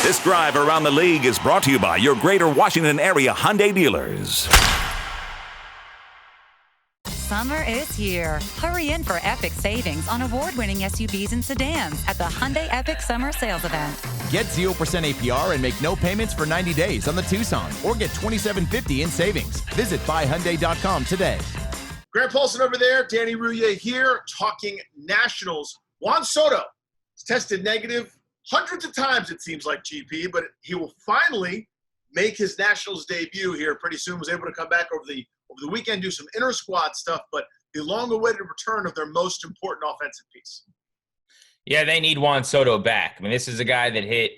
This drive around the league is brought to you by your Greater Washington area Hyundai dealers. Summer is here. Hurry in for epic savings on award-winning SUVs and sedans at the Hyundai Epic Summer Sales Event. Get 0% APR and make no payments for 90 days on the Tucson, or get $2,750 in savings. Visit buyhyundai.com today. Grant Paulsen over there, Danny Rouhier here, talking Nationals. Juan Soto has tested negative hundreds of times, it seems like, GP, but he will finally make his Nationals debut here pretty soon. Was able to come back over the weekend, do some inter-squad stuff, but the long-awaited return of their most important offensive piece. Yeah, they need Juan Soto back. I mean, this is a guy that hit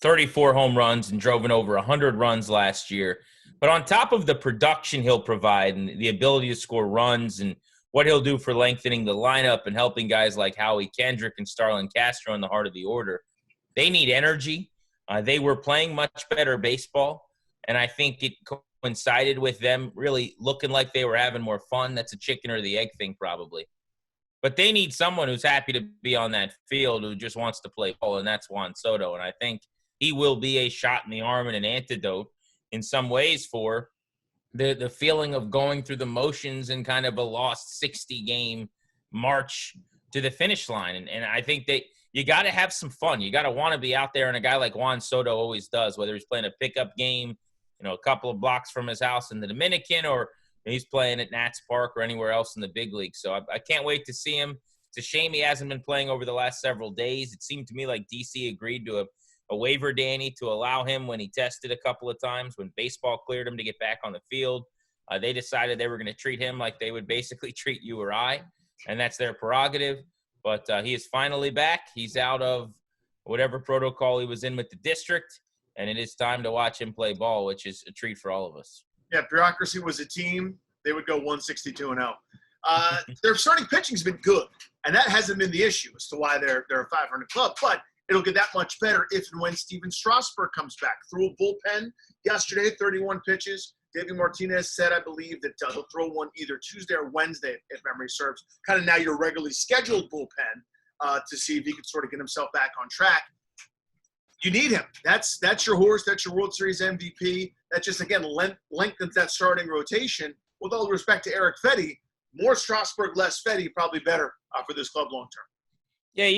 34 home runs and drove in over 100 runs last year. But on top of the production he'll provide and the ability to score runs and what he'll do for lengthening the lineup and helping guys like Howie Kendrick and Starlin Castro in the heart of the order, they need energy. They were playing much better baseball, and I think it coincided with them really looking like they were having more fun. That's a chicken or the egg thing probably. But they need someone who's happy to be on that field, who just wants to play ball, and that's Juan Soto. And I think he will be a shot in the arm and an antidote in some ways for the feeling of going through the motions and kind of a lost 60-game march to the finish line. And I think that you got to have some fun. You got to want to be out there, and a guy like Juan Soto always does, whether he's playing a pickup game, a couple of blocks from his house in the Dominican, or he's playing at Nats Park or anywhere else in the big league. So I can't wait to see him. It's a shame he hasn't been playing over the last several days. It seemed to me like DC agreed to a waiver, Danny, to allow him when he tested a couple of times, when baseball cleared him to get back on the field. They decided they were going to treat him like they would basically treat you or I, and that's their prerogative. But he is finally back. He's out of whatever protocol he was in with the district, and it is time to watch him play ball, which is a treat for all of us. Yeah, if bureaucracy was a team, they would go 162-0. Their starting pitching's been good, and that hasn't been the issue as to why they're a 500 club. But it'll get that much better if and when Stephen Strasburg comes back. Threw a bullpen yesterday, 31 pitches. David Martinez said, I believe, that he'll throw one either Tuesday or Wednesday, if memory serves. Kind of now your regularly scheduled bullpen to see if he can sort of get himself back on track. You need him. That's your horse. That's your World Series MVP. That just, again, lengthens that starting rotation. With all respect to Eric Fetty, more Strasburg, less Fetty, probably better for this club long term. Yeah,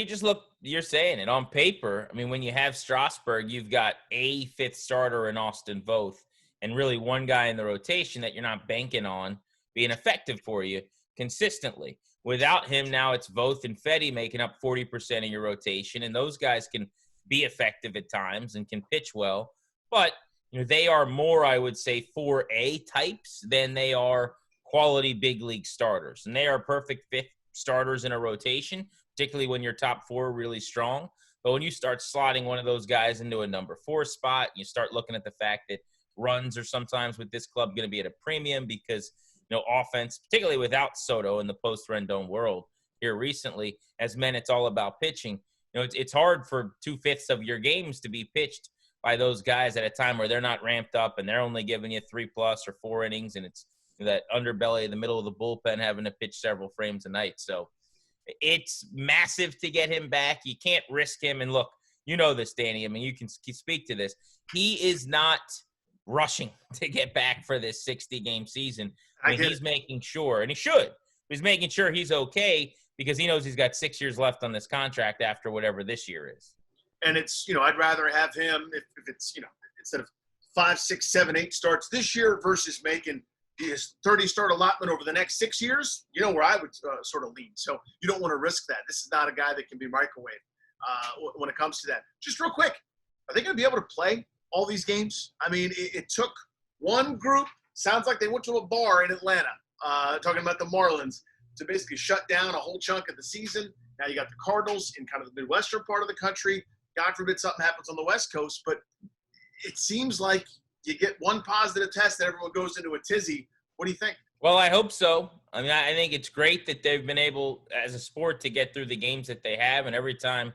you're saying it. On paper, I mean, when you have Strasburg, you've got a fifth starter in Austin Voth, and really one guy in the rotation that you're not banking on being effective for you consistently. Without him, now it's Voth and Fetty making up 40% of your rotation, and those guys can be effective at times and can pitch well. But they are more, I would say, 4A types than they are quality big league starters. And they are perfect fifth starters in a rotation, particularly when your top four are really strong. But when you start slotting one of those guys into a number 4 spot, you start looking at the fact that runs are sometimes with this club going to be at a premium because, offense, particularly without Soto in the post-Rendon world here recently, has meant it's all about pitching. It's hard for 2/5 of your games to be pitched by those guys at a time where they're not ramped up and they're only giving you 3+ or 4 innings, and it's that underbelly in the middle of the bullpen having to pitch several frames a night. So it's massive to get him back. You can't risk him. And look, this, Danny. I mean, you can speak to this. He is not rushing to get back for this 60-game season. I mean, he's making sure, and he should. He's making sure he's okay because he knows he's got 6 years left on this contract after whatever this year is. And it's, I'd rather have him if it's, instead of 5, 6, 7, 8 starts this year versus making his 30-start allotment over the next 6 years, where I would sort of lean. So you don't want to risk that. This is not a guy that can be microwaved when it comes to that. Just real quick, are they going to be able to play all these games? I mean, it took one group, sounds like they went to a bar in Atlanta, talking about the Marlins, to basically shut down a whole chunk of the season. Now you got the Cardinals in kind of the Midwestern part of the country. God forbid something happens on the West Coast, but it seems like you get one positive test and everyone goes into a tizzy. What do you think? Well, I hope so. I mean, I think it's great that they've been able, as a sport, to get through the games that they have. And every time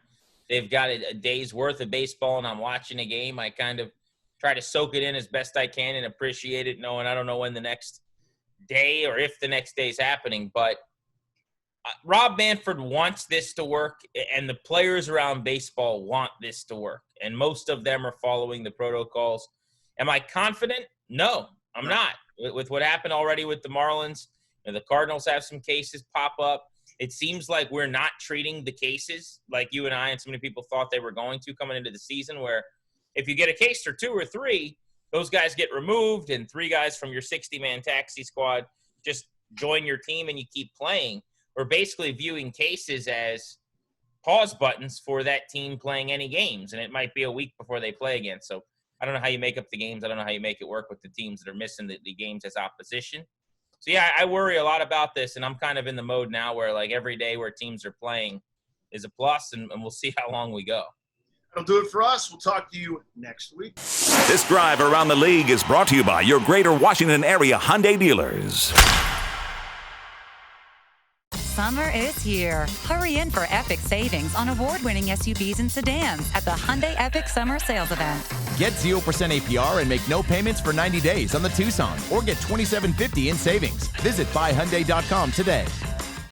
they've got a day's worth of baseball and I'm watching a game, I kind of try to soak it in as best I can and appreciate it, knowing I don't know when the next day or if the next day is happening. But Rob Manfred wants this to work, and the players around baseball want this to work, and most of them are following the protocols. Am I confident? No, I'm not. With what happened already with the Marlins, the Cardinals have some cases pop up. It seems like we're not treating the cases like you and I and so many people thought they were going to coming into the season, where if you get a case or 2 or 3, those guys get removed and 3 guys from your 60-man taxi squad just join your team and you keep playing. We're basically viewing cases as pause buttons for that team playing any games, and it might be a week before they play again. So I don't know how you make up the games. I don't know how you make it work with the teams that are missing the games as opposition. So, yeah, I worry a lot about this, and I'm kind of in the mode now where, like, every day where teams are playing is a plus, and we'll see how long we go. That'll do it for us. We'll talk to you next week. This drive around the league is brought to you by your greater Washington area Hyundai dealers. Summer is here. Hurry in for epic savings on award-winning SUVs and sedans at the Hyundai Epic Summer Sales Event. Get 0% APR and make no payments for 90 days on the Tucson, or get $2,750 in savings. Visit buyhyundai.com today.